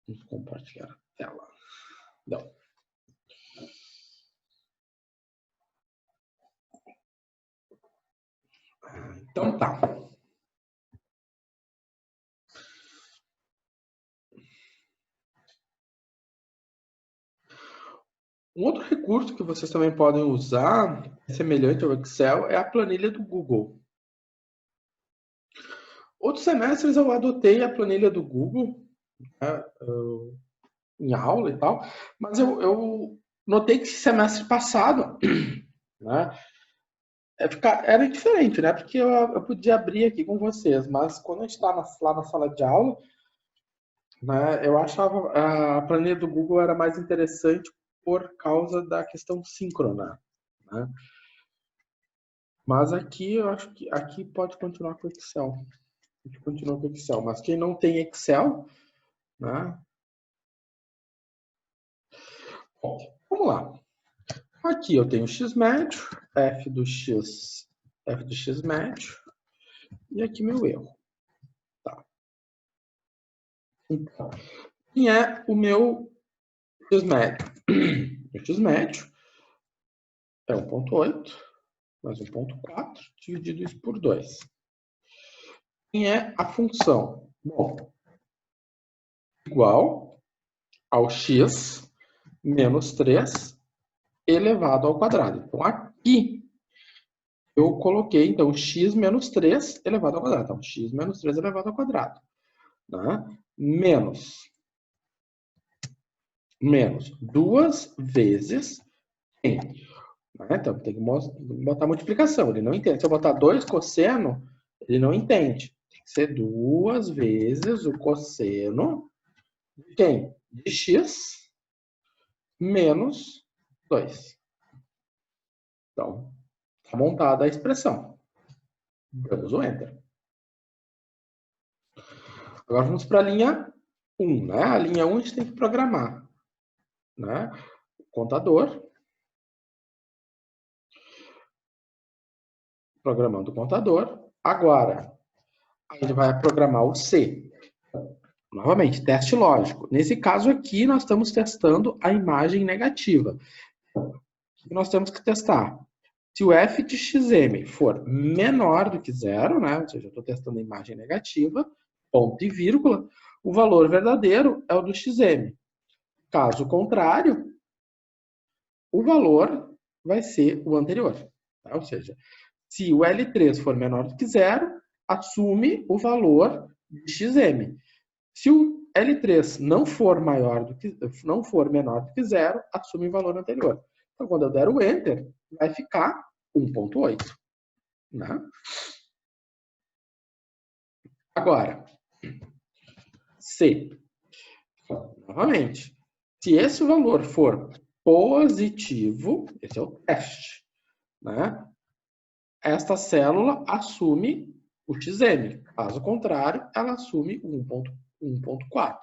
Vamos compartilhar a tela. Não. Então tá. Um outro recurso que vocês também podem usar, semelhante ao Excel, é a planilha do Google. Outros semestres eu adotei a planilha do Google, né, em aula e tal, mas eu notei que semestre passado, né, era diferente, né? Porque eu podia abrir aqui com vocês, mas quando a gente está lá na sala de aula, né, eu achava a planilha do Google era mais interessante por causa da questão síncrona, né? Mas aqui eu acho que aqui pode continuar com o Excel. A gente continua com o Excel, mas quem não tem Excel, né? Bom, vamos lá. Aqui eu tenho x médio, f do x médio, e aqui meu erro. Tá. Então, quem é o meu x médio? O x médio é 1,8 mais 1,4 dividido isso por 2. Quem é a função? Bom, igual ao x menos 3 elevado ao quadrado. Então, aqui eu coloquei, então, x menos 3 elevado ao quadrado. Então, x menos 3 elevado ao quadrado. Né? Menos 2 vezes quem? Né? Então, tem que botar multiplicação. Ele não entende. Se eu botar 2 cosseno, ele não entende. Tem que ser 2 vezes o cosseno de quem? De x menos 2. Então, está montada a expressão. Damos o Enter. Agora vamos para a linha 1. Né? A linha 1 a gente tem que programar. Né? O contador. Programando o contador. Agora, a gente vai programar o C. Novamente, teste lógico. Nesse caso aqui, nós estamos testando a imagem negativa. O que nós temos que testar? Se o f de xm for menor do que zero, né? Ou seja, eu estou testando a imagem negativa, ponto e vírgula, o valor verdadeiro é o do xm. Caso contrário, o valor vai ser o anterior. Tá? Ou seja, se o L3 for menor do que zero, assume o valor de xm. Se o L3 não for menor do que zero, assume o valor anterior. Então, quando eu der o Enter, vai ficar 1,8. Né? Agora, C. Novamente, se esse valor for positivo, esse é o teste, né? Esta célula assume o xm. Caso contrário, ela assume 1,4.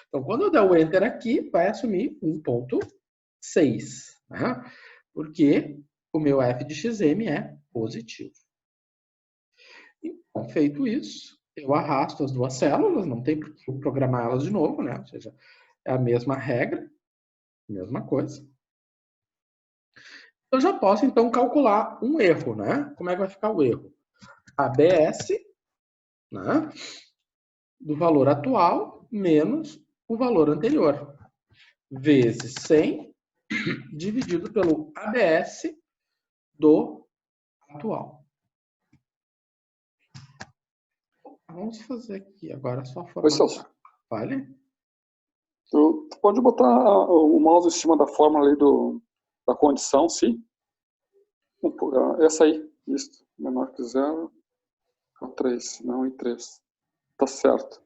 Então, quando eu der o Enter aqui, vai assumir 1,6. Né? Porque o meu f de xm é positivo. Então, feito isso, eu arrasto as duas células, não tem por que programar elas de novo, né? Ou seja, é a mesma regra, mesma coisa. Eu já posso, então, calcular um erro, né? Como é que vai ficar o erro? ABS, né? Do valor atual menos o valor anterior, vezes 100, dividido pelo ABS do atual. Vamos fazer aqui agora só formatar. Vale? Tu pode botar o mouse em cima da fórmula ali da condição, sim? Essa aí, isso, menor que 0, 3, não em 3. Tá certo.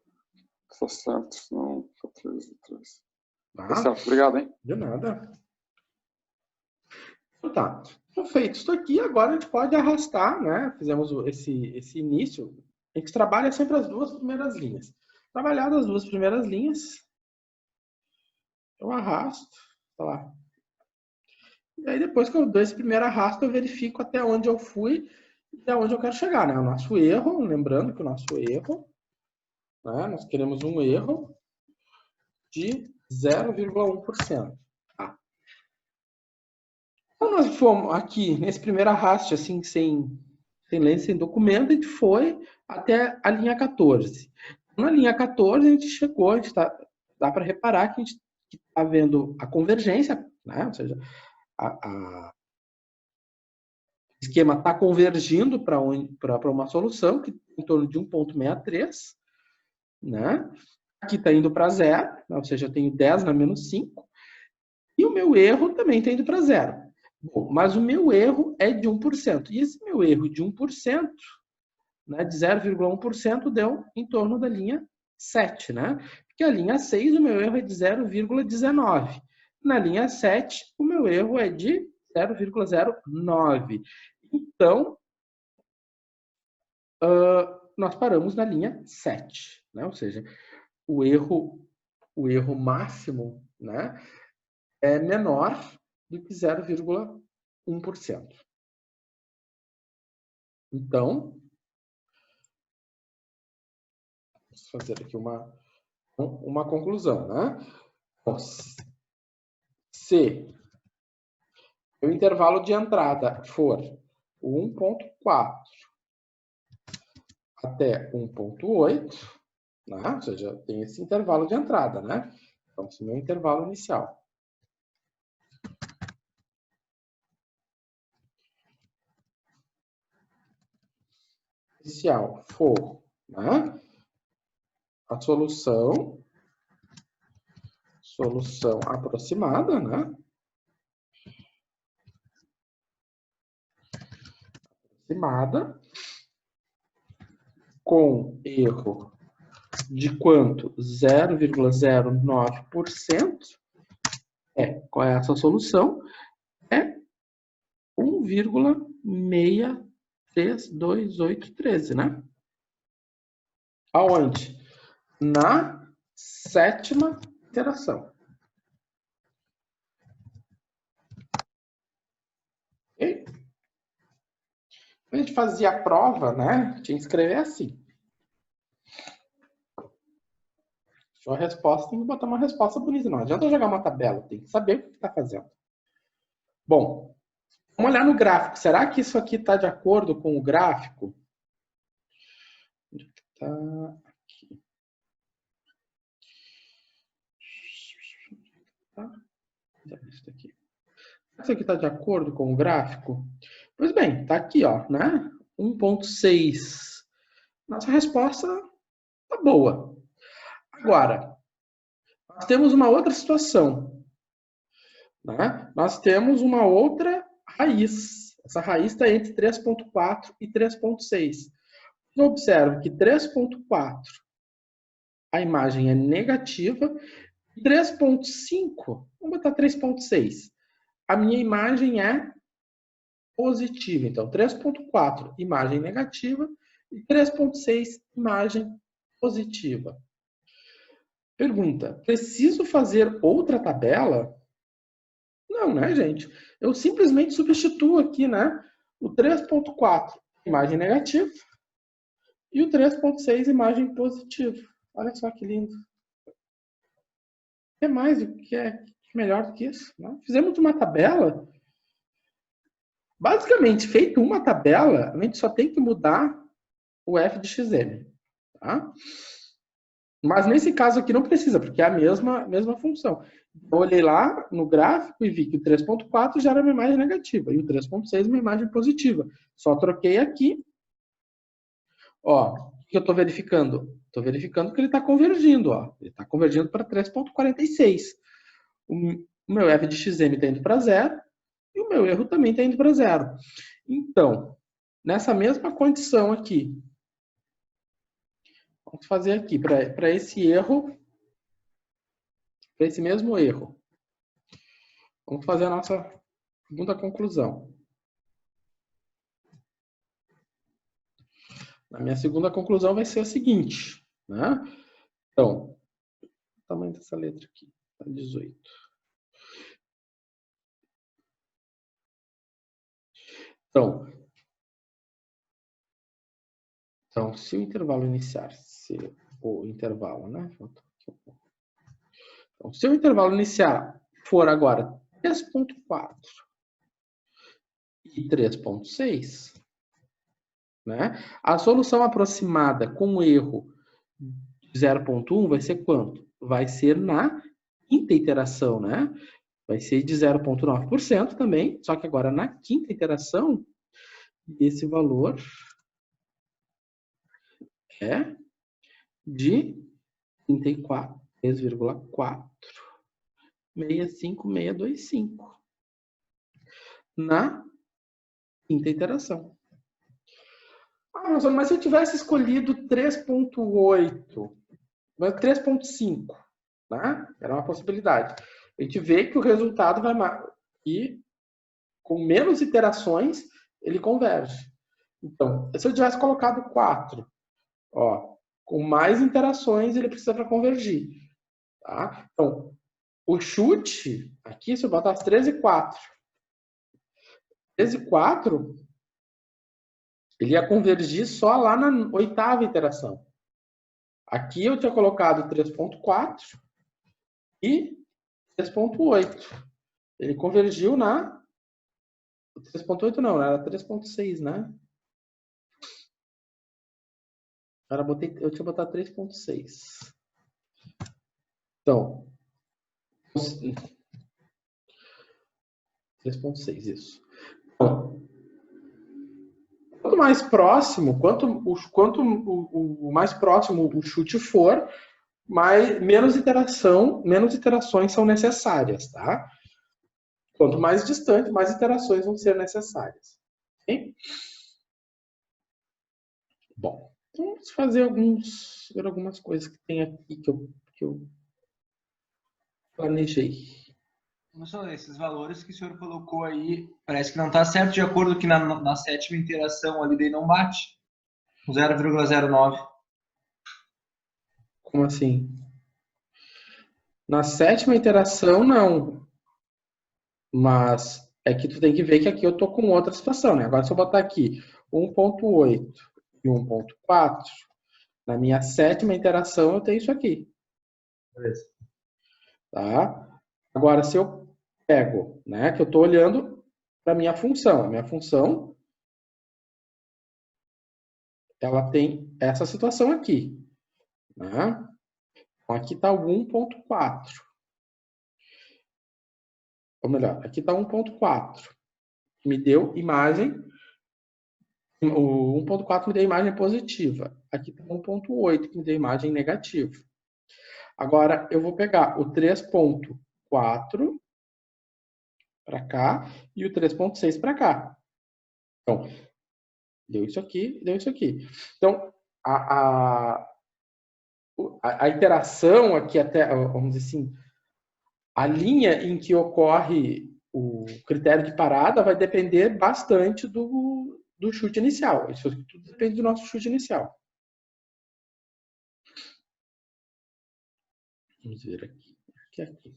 Tá certo, não, 3 e 3. Tá certo, obrigado, hein? De nada. Então tá. Então, feito isso aqui, agora a gente pode arrastar, né? Fizemos esse início. A gente trabalha sempre as duas primeiras linhas. Trabalhado as duas primeiras linhas, eu arrasto, tá lá. E aí depois que eu dou esse primeiro arrasto, eu verifico até onde eu fui e até onde eu quero chegar, né? O nosso erro, lembrando que o nosso erro, né? Nós queremos um erro de 0,1%. Tá? Então, nós fomos aqui, nesse primeiro arraste, assim, sem ler, sem documento, a gente foi até a linha 14. Na linha 14, a gente chegou, dá para reparar que a gente está vendo a convergência, né? Ou seja, o esquema está convergindo para uma solução que em torno de 1,63, né? Aqui está indo para zero, né? Ou seja, eu tenho 10 na menos 5, e o meu erro também está indo para zero. Bom, mas o meu erro é de 1%, e esse meu erro de 1%, né, de 0,1%, deu em torno da linha 7, né? Porque a linha 6, o meu erro é de 0,19. Na linha 7, o meu erro é de 0,09. Então, nós paramos na linha 7, né? Ou seja, o erro máximo, né, é menor do que 0,1%. Então, vamos fazer aqui uma conclusão, né? Se o intervalo de entrada for o 1,4 até 1,8, né? Ou seja, tem esse intervalo de entrada, né? Então, esse é o meu intervalo inicial. Inicial for, né, a solução aproximada, né? Aproximada com erro de quanto? 0,09%. Qual é essa solução? É 1,63283, né? Aonde? Na sétima iteração. Okay? Quando a gente fazia a prova, né? Tinha que escrever assim. Deixou a resposta, tem que botar uma resposta bonita. Não adianta jogar uma tabela, tem que saber o que está fazendo. Bom, vamos olhar no gráfico. Será que isso aqui está de acordo com o gráfico? Está aqui. Tá? Isso aqui. Isso aqui está de acordo com o gráfico? Pois bem, está aqui, ó, né? 1,6. Nossa resposta está boa. Agora, nós temos uma outra situação, né? Nós temos uma outra raiz. Essa raiz está entre 3,4 e 3,6. Eu observo que 3,4 a imagem é negativa, e 3,5, vamos botar 3,6, a minha imagem é positiva. Então, 3,4, imagem negativa, e 3,6, imagem positiva. Pergunta, preciso fazer outra tabela? Não, né, gente? Eu simplesmente substituo aqui, né, o 3,4, imagem negativa, e o 3,6, imagem positiva. Olha só que lindo. O que mais? O que é melhor do que isso? Né? Fizemos uma tabela. Basicamente, feito uma tabela, a gente só tem que mudar o f de xm. Tá? Mas nesse caso aqui não precisa, porque é a mesma função. Eu olhei lá no gráfico e vi que o 3,4 já era uma imagem negativa e o 3,6 uma imagem positiva. Só troquei aqui. Ó, o que eu estou verificando? Estou verificando que ele está convergindo. Ó. Ele está convergindo para 3,46. O meu f de xm está indo para zero e o meu erro também está indo para zero. Então, nessa mesma condição aqui, vamos fazer aqui, para esse erro, para esse mesmo erro, vamos fazer a nossa segunda conclusão. A minha segunda conclusão vai ser a seguinte, né? Então, o tamanho dessa letra aqui, tá 18. Então, se o intervalo iniciar, se o intervalo, né? Então, se o intervalo inicial for agora 3,4 e 3,6, né? A solução aproximada com erro de 0,1 vai ser quanto? Vai ser na quinta iteração, né? Vai ser de 0,9% também, só que agora na quinta iteração, esse valor é de 34, 3,4, 65625 na quinta iteração. Professor, mas se eu tivesse escolhido 3,8, 3,5, né? Era uma possibilidade. A gente vê que o resultado vai mais. E com menos iterações, ele converge. Então, se eu tivesse colocado 4, ó, com mais interações, ele precisa para convergir. Tá? Então, o chute, aqui, se eu botar 13,4, 13,4, ele ia convergir só lá na 8ª iteração. Aqui eu tinha colocado 3,4 e 3,8. Ele convergiu na 3,8 não, era 3,6, né? Eu tinha botado 3,6. Então, 3,6, isso. Então, quanto mais próximo, quanto o mais próximo o chute for, menos iterações são necessárias, tá? Quanto mais distante, mais iterações vão ser necessárias. Okay? Bom, então vamos fazer algumas coisas que tem aqui que eu planejei. Professor, esses valores que o senhor colocou aí, parece que não está certo de acordo que na 7ª interação ali daí não bate. 0,09. Como assim? Na 7ª iteração, não. Mas é que tu tem que ver que aqui eu tô com outra situação, né? Agora, se eu botar aqui 1,8 e 1,4, na minha 7ª interação eu tenho isso aqui. Beleza. Tá? Agora, se eu pego, né, que eu estou olhando para a minha função. A minha função, ela tem essa situação aqui. Né? Então, aqui está o 1,4. Ou melhor, aqui está 1,4. Me deu imagem. O 1,4 me deu imagem positiva. Aqui está 1,8, que me deu imagem negativa. Agora, eu vou pegar o 3,4 para cá e o 3,6 para cá. Então, deu isso aqui, deu isso aqui. Então, a iteração aqui até, vamos dizer assim, a linha em que ocorre o critério de parada vai depender bastante do chute inicial. Isso tudo depende do nosso chute inicial. Vamos ver aqui. Aqui.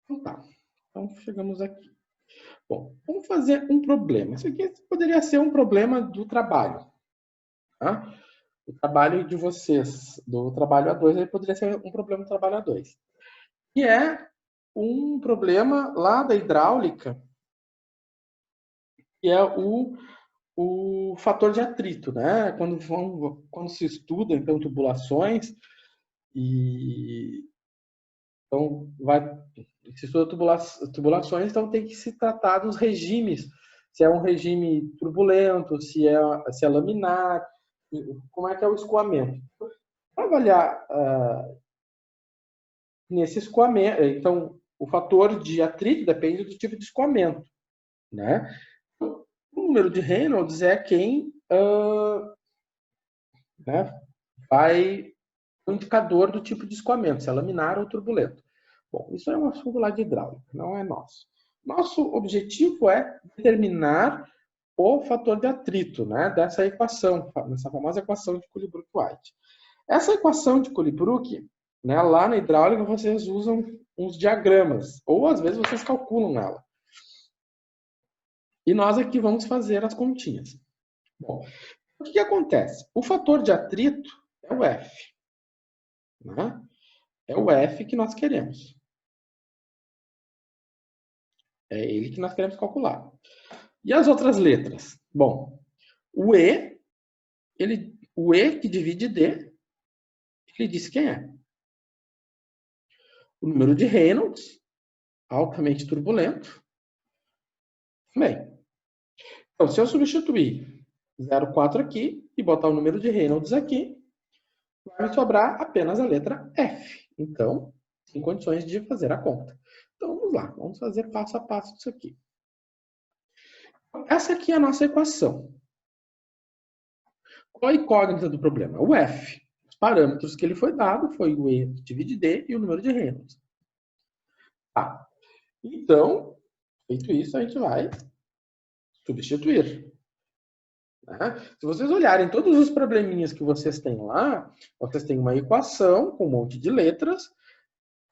Então tá. Então chegamos aqui. Bom, vamos fazer um problema. Isso aqui poderia ser um problema do trabalho. Tá? O trabalho de vocês, do trabalho A2, aí poderia ser um problema do trabalho A2. Que é um problema lá da hidráulica, que é o fator de atrito, né? Quando se estuda, então, tubulações, então, se estuda tubulações, então tem que se tratar dos regimes, se é um regime turbulento, se é laminar, como é que é o escoamento. Para avaliar nesse escoamento, então, o fator de atrito depende do tipo de escoamento, né? O número de Reynolds é quem né, vai o indicador do tipo de escoamento, se é laminar ou turbulento. Bom, isso é um assunto lá de hidráulica, não é nosso. Nosso objetivo é determinar o fator de atrito, né, dessa equação, dessa famosa equação de Cooley-Brooke-White. Essa equação de Cooley-Brooke, né, lá na hidráulica vocês usam uns diagramas, ou às vezes vocês calculam ela. E nós aqui vamos fazer as continhas. Bom, o que acontece? O fator de atrito é o F. né? É o F que nós queremos. É ele que nós queremos calcular. E as outras letras? Bom, o E que divide D, ele disse quem é. O número de Reynolds, altamente turbulento, também. Então, se eu substituir 0,4 aqui e botar o número de Reynolds aqui, vai sobrar apenas a letra F. Então, tem condições de fazer a conta. Então, vamos lá. Vamos fazer passo a passo isso aqui. Essa aqui é a nossa equação. Qual a incógnita do problema? O F. Os parâmetros que ele foi dado foi o E divide D e o número de Reynolds. Tá. Então, feito isso, a gente vai substituir. Né? Se vocês olharem todos os probleminhas que vocês têm lá, vocês têm uma equação com um monte de letras,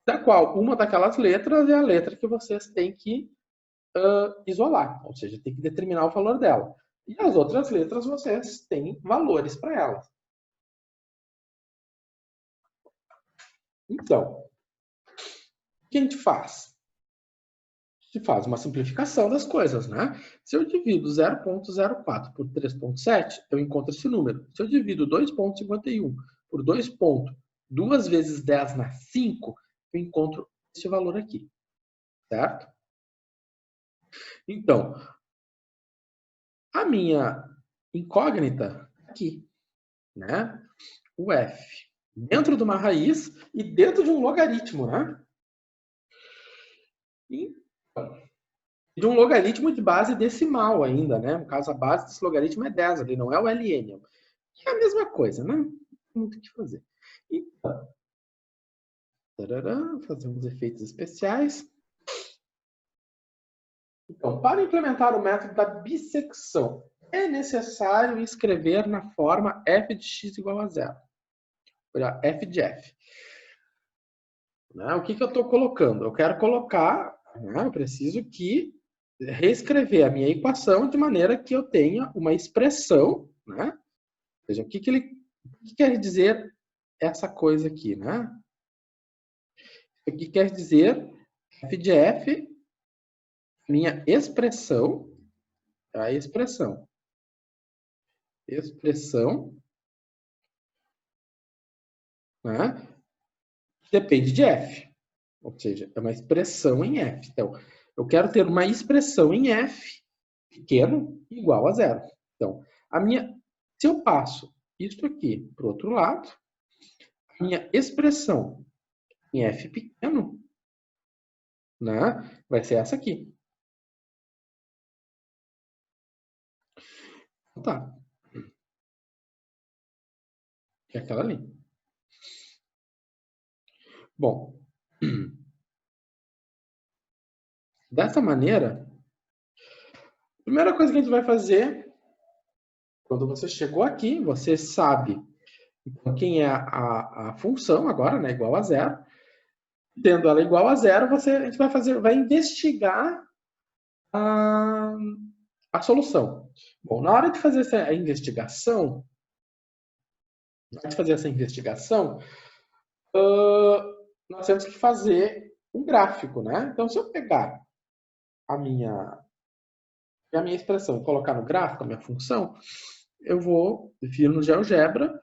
da qual uma daquelas letras é a letra que vocês têm que isolar, ou seja, tem que determinar o valor dela. E as outras letras vocês têm valores para elas. Então, o que a gente faz? A gente faz uma simplificação das coisas, né? Se eu divido 0,04 por 3,7, eu encontro esse número. Se eu divido 2,51 por 2 vezes 10 na 5, eu encontro esse valor aqui, certo? Então, a minha incógnita aqui, né? O F, dentro de uma raiz e dentro de um logaritmo, né? De um logaritmo de base decimal ainda, né? No caso, a base desse logaritmo é 10, ali não é o ln. Que é a mesma coisa, né? Não tem muito o que fazer. Então, fazer uns efeitos especiais. Então, para implementar o método da bissecção, é necessário escrever na forma f de x igual a zero. Olha, f de f. Né? O que eu estou colocando? Eu quero colocar, eu preciso reescrever a minha equação de maneira que eu tenha uma expressão, né? Ou seja, o que quer dizer essa coisa aqui, né? O que quer dizer f de f, minha expressão, a expressão, né? Depende de f, ou seja, é uma expressão em f. Então, eu quero ter uma expressão em f pequeno igual a zero. Então, se eu passo isso aqui para o outro lado, a minha expressão em f pequeno, né, vai ser essa aqui. Tá. É aquela ali. Bom, dessa maneira, a primeira coisa que a gente vai fazer, quando você chegou aqui, você sabe quem é a função agora, né, igual a zero. Tendo ela igual a zero, a gente vai investigar a solução. Bom, na hora de fazer essa investigação, nós temos que fazer um gráfico, né? Então, se eu pegar a minha expressão e colocar no gráfico, a minha função, eu vou vir no GeoGebra,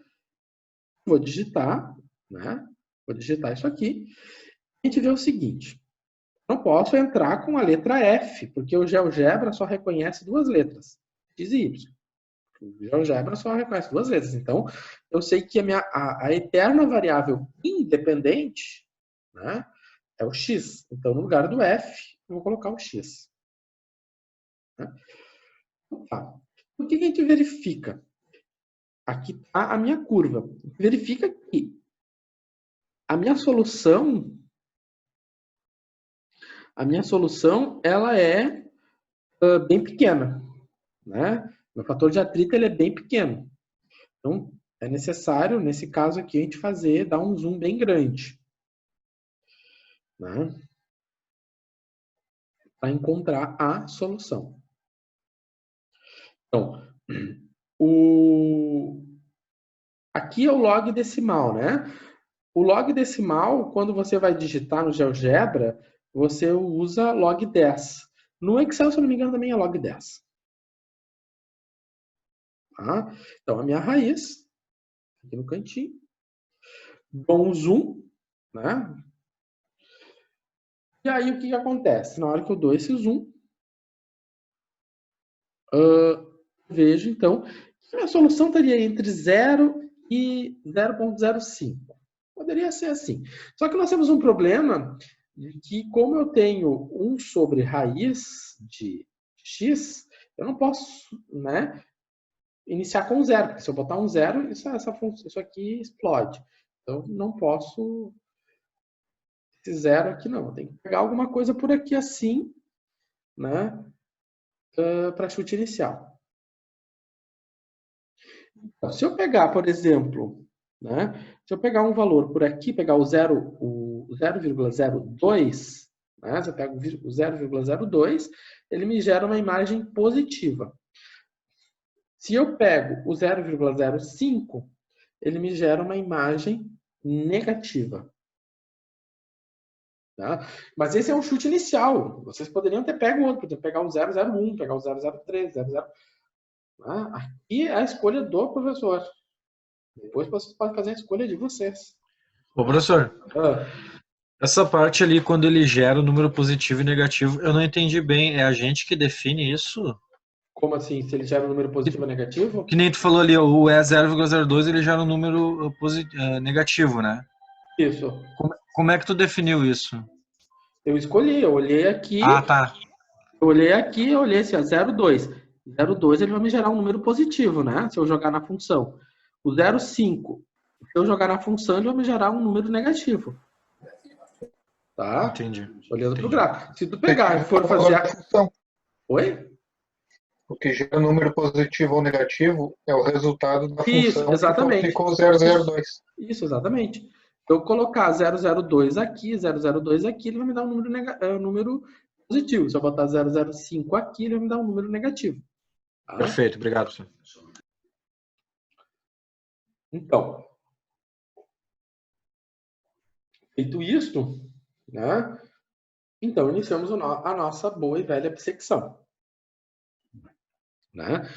vou digitar, né? Vou digitar isso aqui. A gente vê o seguinte. Não posso entrar com a letra F, porque o GeoGebra só reconhece duas letras, X e Y. O GeoGebra só reconhece duas letras. Então, eu sei que a eterna variável independente, né, é o X. Então, no lugar do F, eu vou colocar o X. Né? Então, tá. O que a gente verifica? Aqui está a minha curva. Verifica que a minha solução ela é bem pequena, né? O fator de atrito ele é bem pequeno. Então, é necessário, nesse caso aqui, a gente dar um zoom bem grande, né? Para encontrar a solução. Então, aqui é o log decimal, né? O log decimal, quando você vai digitar no GeoGebra, você usa log 10. No Excel, se eu não me engano, também é log 10. Tá? Então, a minha raiz, aqui no cantinho, dou um zoom, né? E aí, o que acontece? Na hora que eu dou esse zoom, vejo, então, que a solução estaria entre 0 e 0,05. Poderia ser assim. Só que nós temos um problema de que, como eu tenho 1 sobre raiz de x, eu não posso, né, iniciar com 0, porque se eu botar um 0, isso aqui explode. Então, não posso esse 0 aqui, não. Eu tenho que pegar alguma coisa por aqui assim, né, para chute inicial. Então, se eu pegar, por exemplo, né, se eu pegar um valor por aqui, pegar o 0,02, né, se eu pego o 0,02, ele me gera uma imagem positiva. Se eu pego o 0,05, ele me gera uma imagem negativa. Tá? Mas esse é um chute inicial. Vocês poderiam ter pego outro, poder pegar o 001, pegar o 003, 00. Aqui é a escolha do professor. Depois vocês podem fazer a escolha de vocês. Ô, professor, essa parte ali, quando ele gera o número positivo e negativo, eu não entendi bem. É a gente que define isso? Como assim? Se ele gera um número positivo ou negativo? Que nem tu falou ali, o E0,02 ele gera um número negativo, né? Isso. Como é que tu definiu isso? Eu escolhi, eu olhei aqui. Ah, tá. Eu olhei aqui, eu olhei assim, ó, 0,2. 0,2 ele vai me gerar um número positivo, né? Se eu jogar na função. O 0,5, se eu jogar na função, ele vai me gerar um número negativo. Tá? Entendi. Olhando pro gráfico. Se tu pegar e for fazer a função. Oi? O que gera número positivo ou negativo é o resultado da função exatamente. que ficou 002. Isso, exatamente. Se eu colocar 002 aqui, 002 aqui, ele vai me dar um número positivo. Se eu botar 005 aqui, ele vai me dar um número negativo. Tá? Perfeito, obrigado, senhor. Então, feito isto, né? Então, iniciamos a nossa boa e velha bissecção. Né?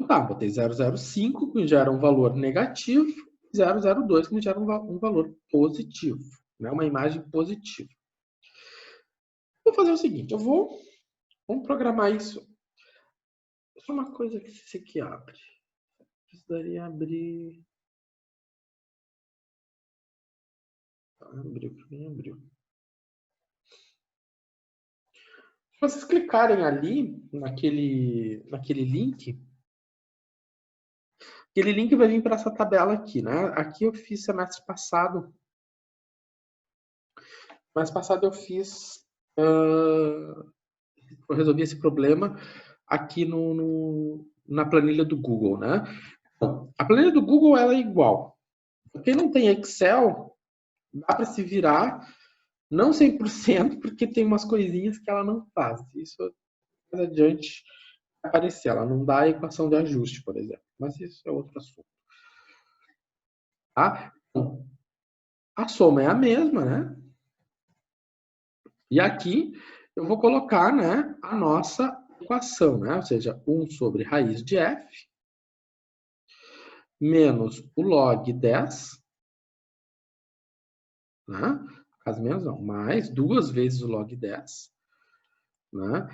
Tá, botei 005, que me gera um valor negativo, 002, que me gera um valor positivo, né? Uma imagem positiva. Vou fazer o seguinte, vamos programar isso. Só uma coisa que esse aqui abre. Precisaria abrir... Abriu. Se vocês clicarem ali, naquele link, aquele link vai vir para essa tabela aqui, né? Aqui eu fiz semestre passado. Semestre passado eu fiz... eu resolvi esse problema aqui na planilha do Google, né? Bom, a planilha do Google ela é igual. Quem não tem Excel, dá para se virar, não 100%, porque tem umas coisinhas que ela não faz. Isso mais adiante vai aparecer. Ela não dá a equação de ajuste, por exemplo. Mas isso é outro assunto. Tá? A soma é a mesma, né? E aqui eu vou colocar, né, a nossa equação, né? Ou seja, 1 sobre raiz de f menos o log 10, né? As menos não, mais 2 vezes o log 10, né?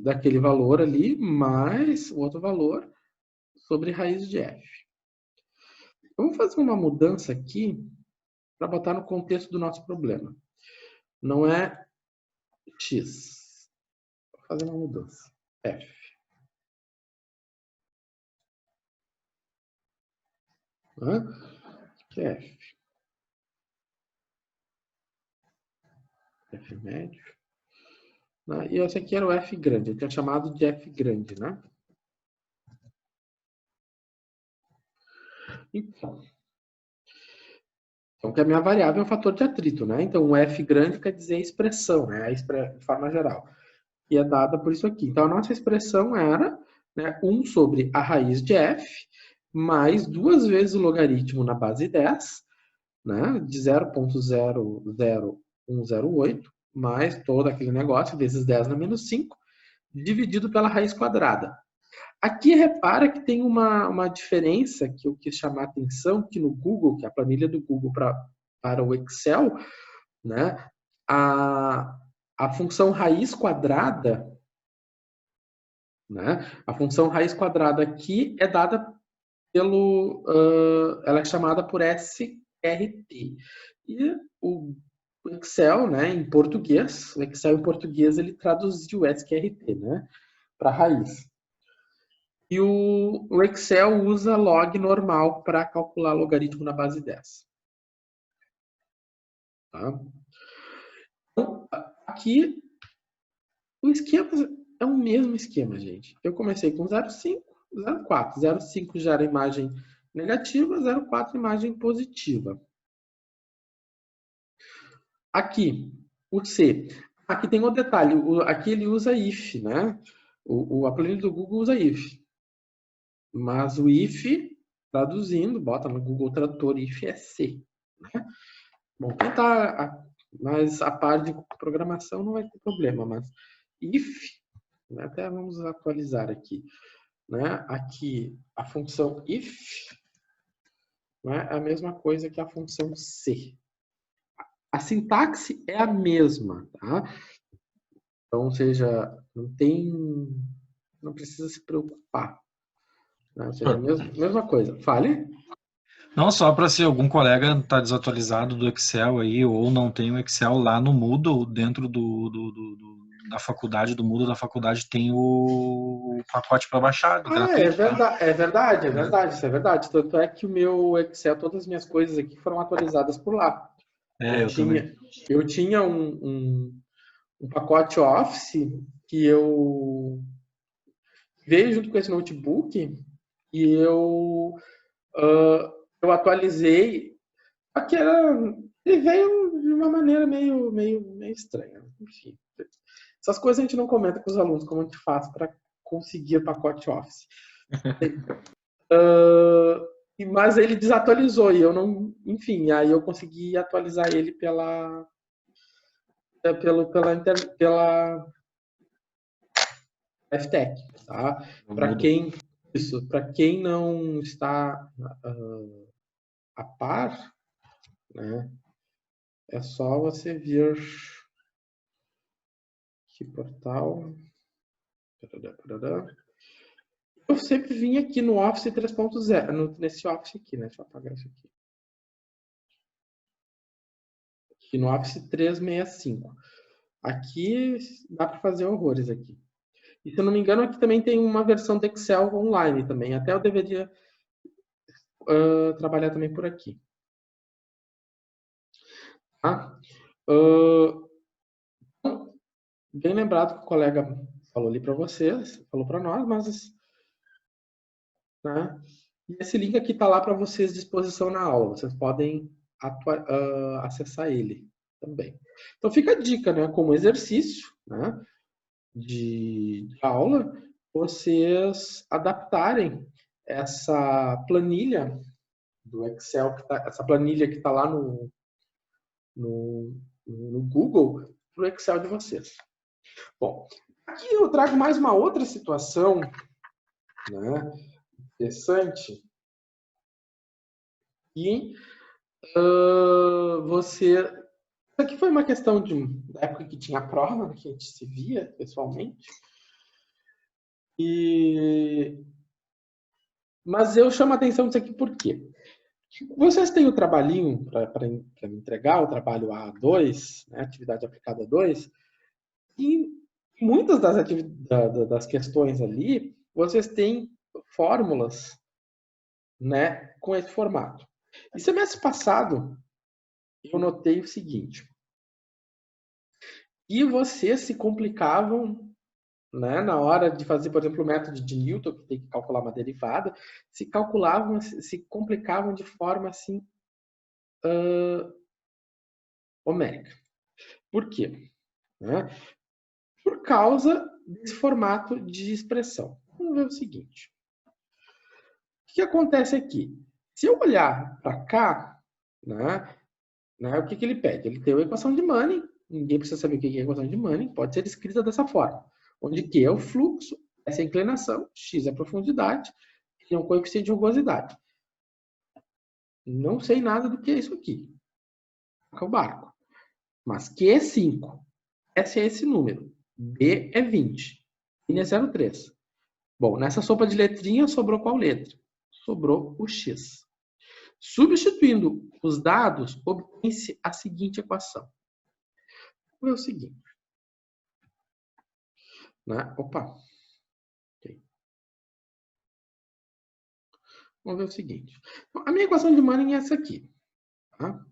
Daquele valor ali, mais o outro valor sobre raiz de f. Vamos fazer uma mudança aqui para botar no contexto do nosso problema. Não é x. Vou fazer uma mudança. F. Que é f. F médio. E esse aqui era o f grande. Eu tinha chamado de f grande, né? Então, que a minha variável é o fator de atrito, né? Então, o f grande quer dizer a expressão, né? De forma geral. E é dada por isso aqui. Então, a nossa expressão era, né, 1 sobre a raiz de f, mais 2 vezes o logaritmo na base 10, né, de 0,00108, mais todo aquele negócio, vezes 10 na menos 5, dividido pela raiz quadrada. Aqui repara que tem uma diferença que eu quis chamar a atenção, que no Google, que é a planilha do Google para o Excel, né, a função raiz quadrada, né, a função raiz quadrada aqui é dada pelo, ela é chamada por SRT. E o Excel, né, em português, o Excel em português ele traduziu SQRT, né, para raiz. E o Excel usa log normal para calcular logaritmo na base 10. Tá? Então, aqui, o esquema é o mesmo esquema, gente. Eu comecei com 0,5, 0,4. 0,5 gera imagem negativa, 0,4 imagem positiva. Aqui, o C. Aqui tem um detalhe. Aqui ele usa if, né? A planilha do Google usa if. Mas o if, traduzindo, bota no Google Tradutor, if é C. Né? Bom, quem tá mais a par de programação não vai ter problema, mas if, né? Até vamos atualizar aqui. Né? Aqui, a função if, né? É a mesma coisa que a função C. A sintaxe é a mesma, tá? Então, ou seja, não precisa se preocupar. Né? Ou seja, a mesma coisa. Fale. Não, só para se algum colega está desatualizado do Excel aí, ou não tem o Excel lá no Moodle, dentro da faculdade, do Moodle da faculdade, tem o pacote para baixar. É verdade, isso é verdade. Tanto é que o meu Excel, todas as minhas coisas aqui foram atualizadas por lá. Eu tinha um pacote Office que eu veio junto com esse notebook e eu atualizei. Ele veio de uma maneira meio estranha. Enfim, essas coisas a gente não comenta com os alunos como a gente faz para conseguir o pacote Office. Mas ele desatualizou e eu não, enfim, aí eu consegui atualizar ele pela FTech, tá? Para quem não está a par, né? É só você vir que portal. Eu sempre vim aqui no Office 3.0, nesse Office aqui, né? Deixa eu apagar isso aqui. Aqui no Office 365. Aqui dá para fazer horrores aqui. E se eu não me engano, aqui também tem uma versão do Excel online também. Até eu deveria trabalhar também por aqui. Tá? Bem lembrado que o colega falou ali para vocês, falou para nós, mas né? E esse link aqui está lá para vocês à disposição na aula. Vocês podem acessar ele também. Então fica a dica, né? Como exercício, né? De aula, vocês adaptarem essa planilha do Excel, essa planilha que está lá no Google, para o Excel de vocês. Bom, aqui eu trago mais uma outra situação, né, interessante. E isso aqui foi uma questão da época que tinha prova, que a gente se via pessoalmente. Mas eu chamo a atenção disso aqui por quê? Vocês têm o trabalhinho para entregar, o trabalho A2, né, atividade aplicada 2, e muitas das questões ali, vocês têm fórmulas, né, com esse formato. E semestre passado, eu notei o seguinte, e vocês se complicavam, né, na hora de fazer, por exemplo, o método de Newton, que tem que calcular uma derivada, se complicavam de forma assim homérica. Por quê? Né? Por causa desse formato de expressão. Vamos ver o seguinte. O que acontece aqui? Se eu olhar para cá, O que ele pede? Ele tem uma equação de Manning, ninguém precisa saber o que é a equação de Manning, pode ser escrita dessa forma, onde Q é o fluxo, S é a inclinação, X é a profundidade, e é um coeficiente de rugosidade. Não sei nada do que é isso aqui. É o barco. Mas Q é 5. S é esse número. B é 20. N é 0,3. Bom, nessa sopa de letrinhas sobrou qual letra? Sobrou o X. Substituindo os dados, obtém-se a seguinte equação. Vamos ver o seguinte. Opa. Okay. Vamos ver o seguinte. A minha equação de Manning é essa aqui. Tá?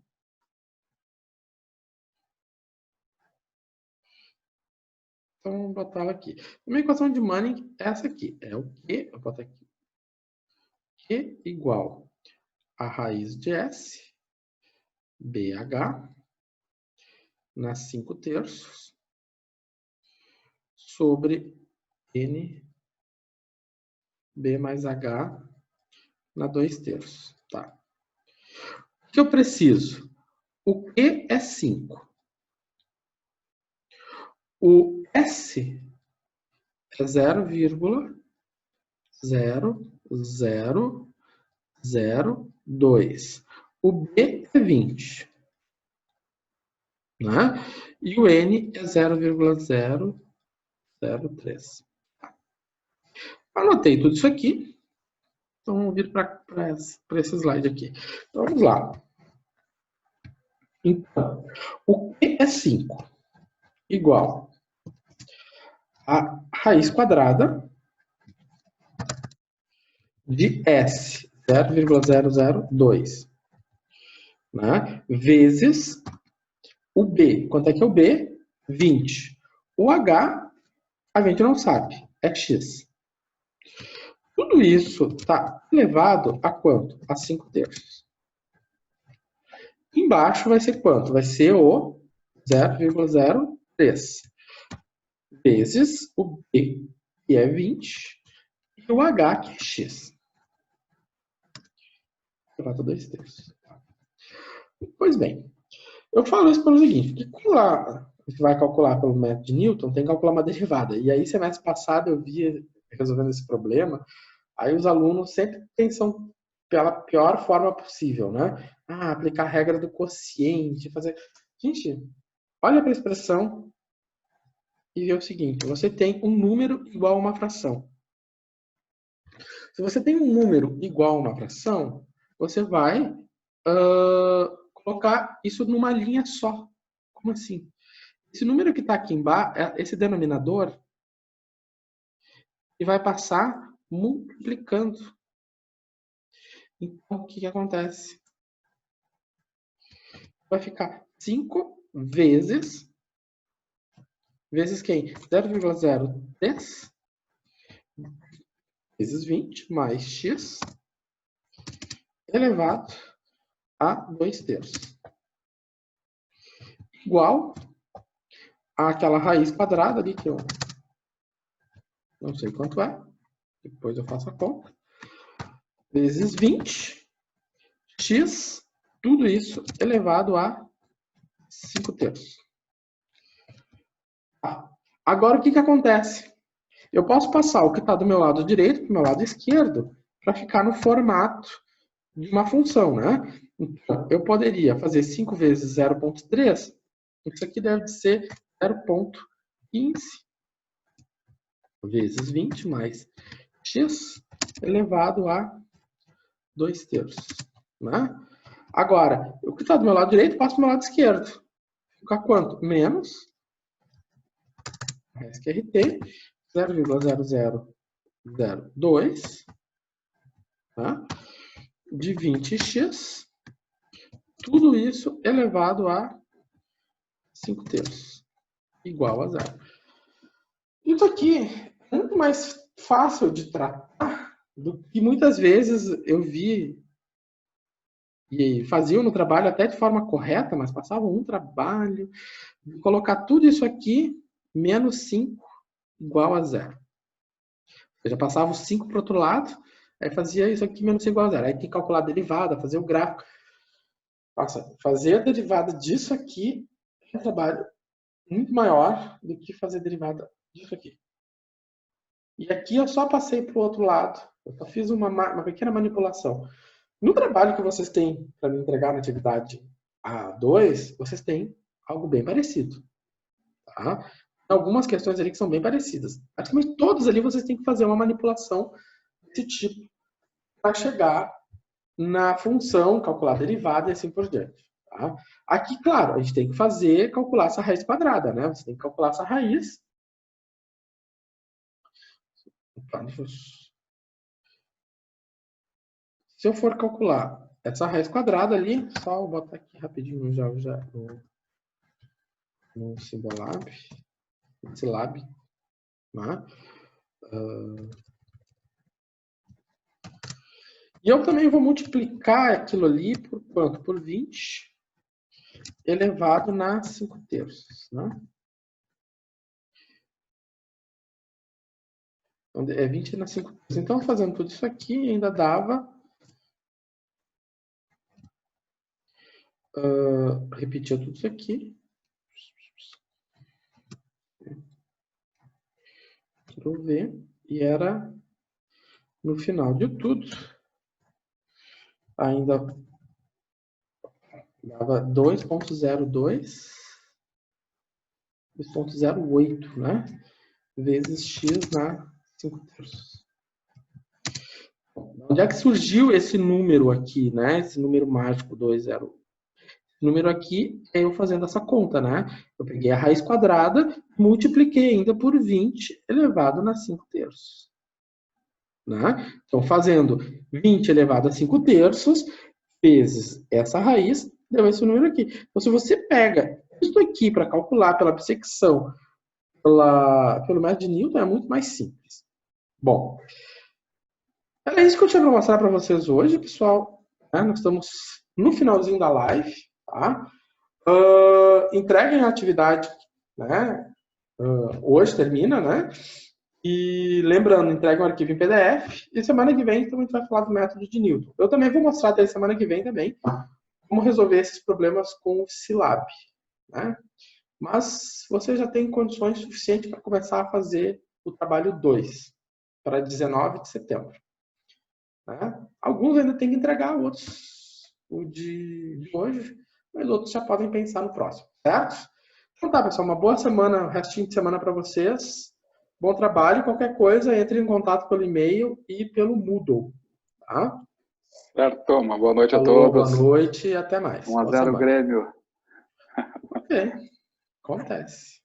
Então, vamos botar ela aqui. A minha equação de Manning é essa aqui. É o Q, eu boto aqui. Q igual a raiz de S, BH, na 5/3, sobre N, B mais H, na 2/3. Tá. O que eu preciso? O Q é 5. O S é 0,0002. O B é 20. E o N é 0,003. Anotei tudo isso aqui. Então, vamos vir para esse slide aqui. Então, vamos lá. Então, o Q é 5 igual a raiz quadrada de S, 0,002, vezes o B. Quanto é que é o B? 20. O H, a gente não sabe, é X. Tudo isso está elevado a quanto? A 5/3. Embaixo vai ser quanto? Vai ser o 0,03 vezes o B, que é 20, e o H, que é X. Elevado a 2/3. Pois bem, eu falo isso pelo seguinte, que quando lá você vai calcular pelo método de Newton, tem que calcular uma derivada. E aí, semestre passado, eu via resolvendo esse problema, aí os alunos sempre pensam pela pior forma possível, aplicar a regra do quociente, fazer... Gente, olha para a expressão e vê o seguinte, você tem um número igual a uma fração. Se você tem um número igual a uma fração, você vai colocar isso numa linha só. Como assim? Esse número que está aqui embaixo, esse denominador, ele vai passar multiplicando. Então, o que acontece? Vai ficar 5 vezes quem? 0,03 vezes 20 mais x elevado a 2/3. Igual àquela raiz quadrada ali que eu não sei quanto é. Depois eu faço a conta. Vezes 20 x, tudo isso elevado a 5/3. Agora, o que acontece? Eu posso passar o que está do meu lado direito para o meu lado esquerdo para ficar no formato de uma função, Então, eu poderia fazer 5 vezes 0,3. Isso aqui deve ser 0,15 vezes 20 mais x elevado a 2/3. Agora, o que está do meu lado direito, passa para o meu lado esquerdo. Fica quanto? Menos RT 0,0002 de 20x, tudo isso elevado a 5/3, igual a 0. Isso aqui é muito mais fácil de tratar do que muitas vezes eu vi e faziam no trabalho até de forma correta, mas passavam um trabalho de colocar tudo isso aqui menos 5 igual a 0. Eu já passava o 5 para o outro lado, aí fazia isso aqui menos 5 igual a 0. Aí tem que calcular a derivada, fazer o gráfico. Nossa, fazer a derivada disso aqui é um trabalho muito maior do que fazer a derivada disso aqui. E aqui eu só passei para o outro lado. Eu só fiz uma pequena manipulação. No trabalho que vocês têm para me entregar na atividade A2, vocês têm algo bem parecido. Tá? Tem algumas questões ali que são bem parecidas. Praticamente todas ali vocês têm que fazer uma manipulação desse tipo para chegar na função, calcular a derivada e assim por diante. Tá? Aqui, claro, a gente tem que calcular essa raiz quadrada, né? Você tem que calcular essa raiz. Se eu for calcular essa raiz quadrada ali, só vou botar aqui rapidinho já no Simbolab, Silab, né? E eu também vou multiplicar aquilo ali por quanto? Por 20 elevado na 5/3, né? Então, é 20 na 5/3. Então, fazendo tudo isso aqui, ainda dava... repetia tudo isso aqui. Ctrl V. E era, no final de tudo, ainda dava 2.02, 2.08, né? Vezes x na 5/3. Onde é que surgiu esse número aqui, né? Esse número mágico 2,0. Esse número aqui é eu fazendo essa conta, né? Eu peguei a raiz quadrada, multipliquei ainda por 20 elevado na 5/3. Né? Então, fazendo 20 elevado a 5/3 vezes essa raiz, deu esse número aqui. Então, se você pega isso aqui para calcular pela bissecção, pelo método de Newton, é muito mais simples. Bom, era isso que eu tinha para mostrar para vocês hoje, pessoal. Nós estamos no finalzinho da live. Tá? Entreguem a atividade, né? Hoje termina, né? E lembrando, entrega um arquivo em PDF. E semana que vem então, a gente vai falar do método de Newton. Eu também vou mostrar até semana que vem também como resolver esses problemas com o Silab. Né? Mas você já tem condições suficientes para começar a fazer o trabalho 2 para 19 de setembro. Né? Alguns ainda tem que entregar, outros o de hoje, mas outros já podem pensar no próximo, certo? Então tá, pessoal, uma boa semana, restinho de semana para vocês. Bom trabalho, qualquer coisa, entre em contato pelo e-mail e pelo Moodle. Tá? Certo, uma boa noite a Falou, todos. boa noite e até mais. 1-0 Grêmio. Ok, acontece.